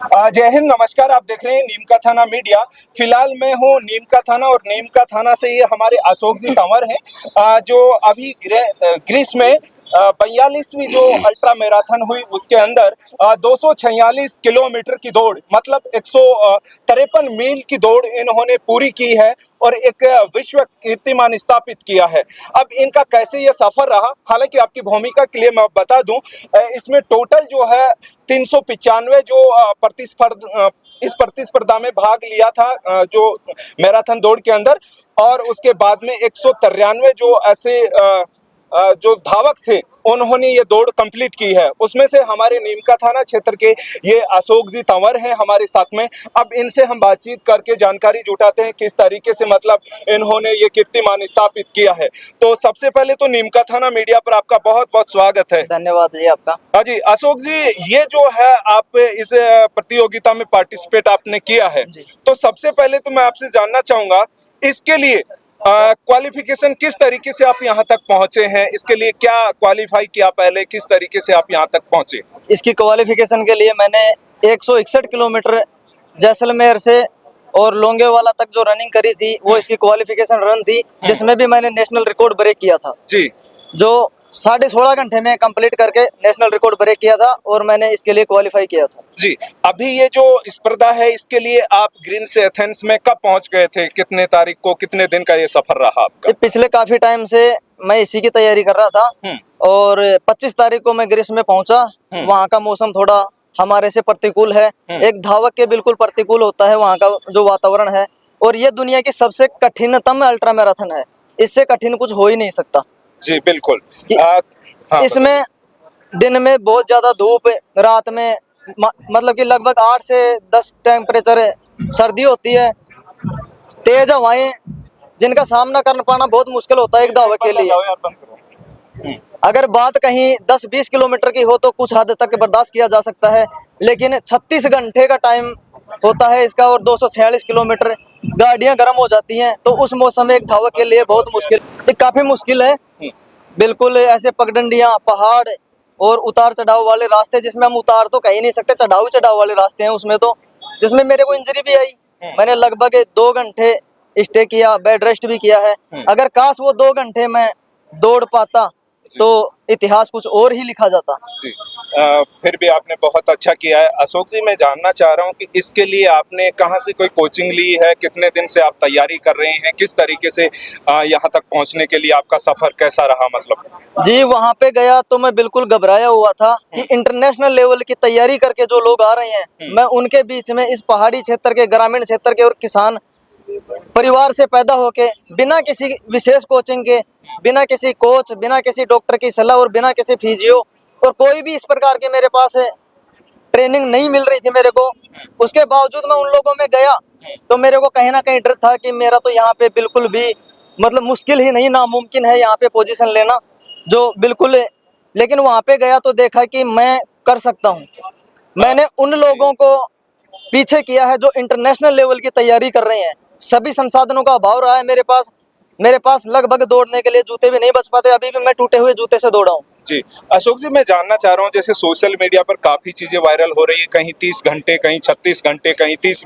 जय हिंद, नमस्कार। आप देख रहे हैं नीम का थाना मीडिया। फिलहाल मैं हूँ नीम का थाना और नीम का थाना से ये हमारे अशोक जी तंवर हैं, जो अभी ग्रीस में 42वीं जो अल्ट्रा मैराथन हुई उसके अंदर 246 किलोमीटर की दौड़, मतलब 153 मील की दौड़ इन्होंने पूरी की है और एक विश्व कीर्तिमान स्थापित किया है। अब इनका कैसे ये सफर रहा, हालांकि आपकी भूमिका के लिए मैं बता दूं, इसमें टोटल जो है 395 जो इस प्रतिस्पर्धा में भाग लिया था, जो मैराथन दौड़ के अंदर, और उसके बाद में 193 जो ऐसे जो धावक थे उन्होंने ये दौड़ कंप्लीट की है। उसमें से हमारे नीमका थाना क्षेत्र के ये अशोक जी तंवर हैं हमारे साथ में। अब इनसे हम बातचीत करके जानकारी जुटाते हैं किस तरीके से मतलब इन्होंने ये कीर्तिमान स्थापित किया है। तो सबसे पहले तो नीमका थाना मीडिया पर आपका बहुत बहुत स्वागत है। धन्यवाद जी आपका। हाँ जी, अशोक जी, ये जो है आप इस प्रतियोगिता में पार्टिसिपेट आपने किया है, तो सबसे पहले तो मैं आपसे जानना चाहूंगा इसके लिए क्वालिफिकेशन किस तरीके से आप यहाँ तक पहुँचे हैं, इसके लिए क्या क्वालिफाई किया पहले, किस तरीके से आप यहाँ तक पहुँचे? इसकी क्वालिफिकेशन के लिए मैंने 161 किलोमीटर जैसलमेर से और लोंगेवाला तक जो रनिंग करी थी वो इसकी क्वालिफिकेशन रन थी, जिसमें भी मैंने नेशनल रिकॉर्ड ब्रेक किया था जी, जो 16.5 घंटे में कंप्लीट करके नेशनल रिकॉर्ड ब्रेक किया था और मैंने इसके लिए क्वालिफाई किया था जी। अभी ये जो स्पर्धा है इसके लिए आप ग्रीस से एथेंस में कब पहुंच गए थे, कितने तारीख को, कितने दिन का ये सफर रहा आपका? ये पिछले काफी टाइम से मैं इसी की तैयारी कर रहा था और 25 तारीख को मैं ग्रीस में पहुंचा। वहाँ का मौसम थोड़ा हमारे से प्रतिकूल है, एक धावक के बिल्कुल प्रतिकूल होता है वहाँ का जो वातावरण है, और ये दुनिया की सबसे कठिनतम अल्ट्रा मैराथन है, इससे कठिन कुछ हो ही नहीं सकता जी बिल्कुल। हाँ, इसमें दिन में बहुत ज्यादा धूप, रात में मतलब कि लगभग 8 से 10 टेम्परेचर सर्दी होती है, तेज हवाएं जिनका सामना कर पाना बहुत मुश्किल होता है एक धावक के लिए। अगर बात कहीं 10-20 किलोमीटर की हो तो कुछ हद तक बर्दाश्त किया जा सकता है, लेकिन 36 घंटे का टाइम होता है इसका और 246 किलोमीटर, गाड़ियां गर्म हो जाती हैं, तो उस मौसम में एक धावक के लिए बहुत मुश्किल, काफी मुश्किल है। बिल्कुल ऐसे पगडंडियां, पहाड़ और उतार चढ़ाव वाले रास्ते, जिसमें हम उतार तो कह ही नहीं सकते, चढ़ाव वाले रास्ते हैं उसमें, तो जिसमें मेरे को इंजरी भी आई। मैंने लगभग 2 घंटे स्टे किया, बेड रेस्ट भी किया है। अगर काश वो 2 घंटे में दौड़ पाता तो इतिहास कुछ और ही लिखा जाता जी। फिर भी आपने बहुत अच्छा किया है। अशोक जी, मैं जानना चाह रहा हूँ कि इसके लिए आपने कहाँ से कोई कोचिंग ली है, कितने दिन से आप तैयारी कर रहे हैं, किस तरीके से यहाँ तक पहुँचने के लिए आपका सफर कैसा रहा? मतलब जी, वहाँ पे गया तो मैं बिल्कुल घबराया हुआ था कि इंटरनेशनल लेवल की तैयारी करके जो लोग आ रहे हैं, मैं उनके बीच में इस पहाड़ी क्षेत्र के, ग्रामीण क्षेत्र के और किसान परिवार से पैदा होके बिना किसी विशेष कोचिंग के, बिना किसी कोच, बिना किसी डॉक्टर की सलाह और बिना किसी फिजियो और कोई भी इस प्रकार के मेरे पास ट्रेनिंग नहीं मिल रही थी मेरे को, उसके बावजूद मैं उन लोगों में गया तो मेरे को कहीं ना कहीं डर था कि मेरा तो यहाँ पे बिल्कुल भी मतलब मुश्किल ही नहीं, नामुमकिन है यहाँ पे पोजीशन लेना, जो बिल्कुल। लेकिन वहाँ पे गया तो देखा कि मैं कर सकता हूँ। मैंने उन लोगों को पीछे किया है जो इंटरनेशनल लेवल की तैयारी कर रहे हैं। सभी संसाधनों का अभाव रहा है मेरे पास लगभग दौड़ने के लिए जूते भी नहीं बच पाते, अभी भी मैं टूटे हुए जूते से दौड़ा हूँ। जी अशोक जी, मैं जानना चाह रहा हूँ, जैसे सोशल मीडिया पर काफी चीजें वायरल हो रही है, कहीं 30 घंटे, कहीं 36 घंटे, कहीं 30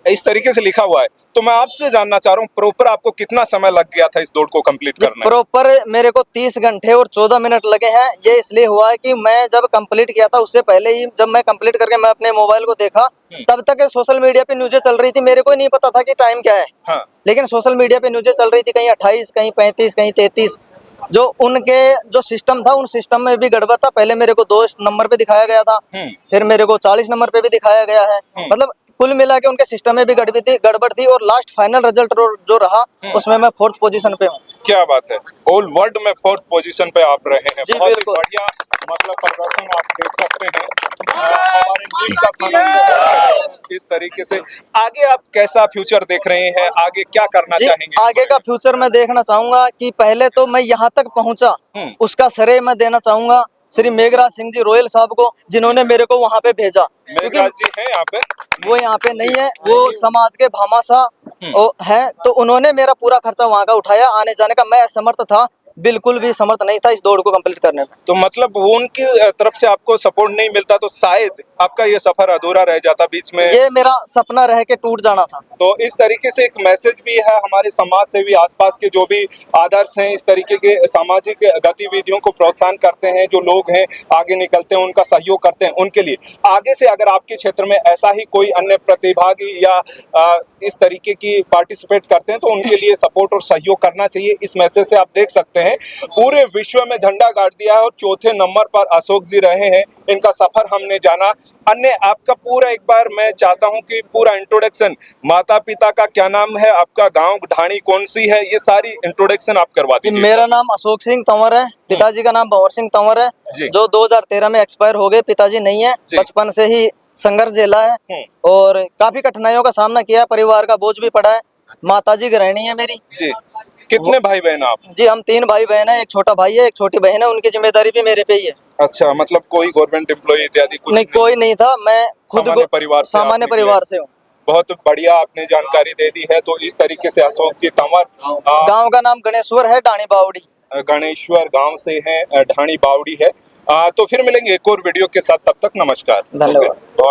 इस तरीके से लिखा हुआ है, तो मैं आपसे जानना चाह रहा हूँ प्रॉपर आपको कितना समय लग गया था इस दौड़ को कंप्लीट करने में? प्रॉपर मेरे को 30 घंटे और 14 मिनट लगे हैं। ये इसलिए हुआ है कि मैं जब कंप्लीट किया था उससे पहले ही, जब मैं कंप्लीट करके मैं अपने मोबाइल को देखा, तब तक सोशल मीडिया पे न्यूज़ें चल रही थी, मेरे को नहीं पता था कि टाइम क्या है। हाँ। लेकिन सोशल मीडिया पे न्यूज़ें चल रही थी, कहीं 28, कहीं 35, कहीं 33, जो उनके जो सिस्टम था उन सिस्टम में भी गड़बड़ था। पहले मेरे को 2 नंबर पे दिखाया गया था, फिर मेरे को 40 नंबर पे भी दिखाया गया है, मतलब कुल मिला के उनके सिस्टम में भी गड़बड़ थी और लास्ट फाइनल रिजल्ट जो रहा उसमें मैं 4th पोजीशन पे हूँ। क्या बात है, ऑल वर्ल्ड में 4th पोजीशन पे आप रहे हैं। जी, बहुत ही बिल्कुल। बढ़िया मतलब प्रदर्शन आप देख सकते हैं। हमारे नीम का थाना जो है, इस तरीके से आगे आप कैसा फ्यूचर देख रहे हैं, आगे क्या करना चाहेंगे? आगे का फ्यूचर मैं देखना चाहूंगा कि पहले तो मैं यहाँ तक पहुँचा उसका श्रेय मैं देना चाहूंगा श्री मेघराज सिंह जी रोयल साहब को, जिन्होंने मेरे को वहाँ पे भेजा। मेघराज जी हैं यहाँ पे? वो यहाँ पे नहीं है, वो समाज के भामाशाह है, तो उन्होंने मेरा पूरा खर्चा वहाँ का उठाया, आने जाने का। मैं असमर्थ था, बिल्कुल भी समर्थ नहीं था इस दौड़ को कंप्लीट करने में। तो मतलब वो उनकी तरफ से आपको सपोर्ट नहीं मिलता तो शायद आपका ये सफर अधूरा रह जाता बीच में। ये मेरा सपना रह के टूट जाना था। तो इस तरीके से एक मैसेज भी है हमारे समाज से भी, आसपास के जो भी आदर्श हैं, इस तरीके के सामाजिक गतिविधियों को प्रोत्साहन करते हैं, जो लोग हैं आगे निकलते हैं, उनका सहयोग करते हैं, उनके लिए आगे से अगर आपके क्षेत्र में ऐसा ही कोई अन्य प्रतिभागी या इस तरीके की पार्टिसिपेट करते हैं तो उनके लिए सपोर्ट और सहयोग करना चाहिए। इस मैसेज से आप देख सकते हैं पूरे विश्व में झंडा गाड़ दिया है और चौथे नंबर पर अशोक जी रहे हैं। इनका सफर हमने जाना। अन्य आपका पूरा एक बार मैं चाहता हूं कि पूरा इंट्रोडक्शन, माता पिता का क्या नाम है, आपका गांव ढाणी कौन सी है, ये सारी इंट्रोडक्शन आप करवा दीजिए। मेरा नाम अशोक सिंह तंवर है, पिताजी का नाम भंवर सिंह तंवर है, जी। जो 2013 में एक्सपायर हो गए। पिताजी नहीं है, जी। बचपन से ही संघर्ष झेला है और काफी कठिनाइयों का सामना किया है, परिवार का बोझ भी पड़ा है। माताजी गृहिणी है मेरी। जी। कितने भाई बहन आप? जी हम 3 भाई बहन है, एक छोटा भाई है, एक छोटी बहन है, उनकी जिम्मेदारी भी मेरे पे ही है। अच्छा, मतलब कोई गवर्नमेंट एम्प्लॉय इत्यादि कुछ नहीं, कोई नहीं था, मैं खुद सामान्य परिवार से सामान्य आप निकले। परिवार से हूँ। बहुत बढ़िया आपने जानकारी दे दी है। तो इस तरीके से अशोक जी तंवर गांव का नाम गणेश्वर है, डाणी बावड़ी। गणेश्वर गांव से हैं, ढाणी बावड़ी है। तो फिर मिलेंगे एक और वीडियो के साथ, तब तक नमस्कार। धन्यवाद। ओके।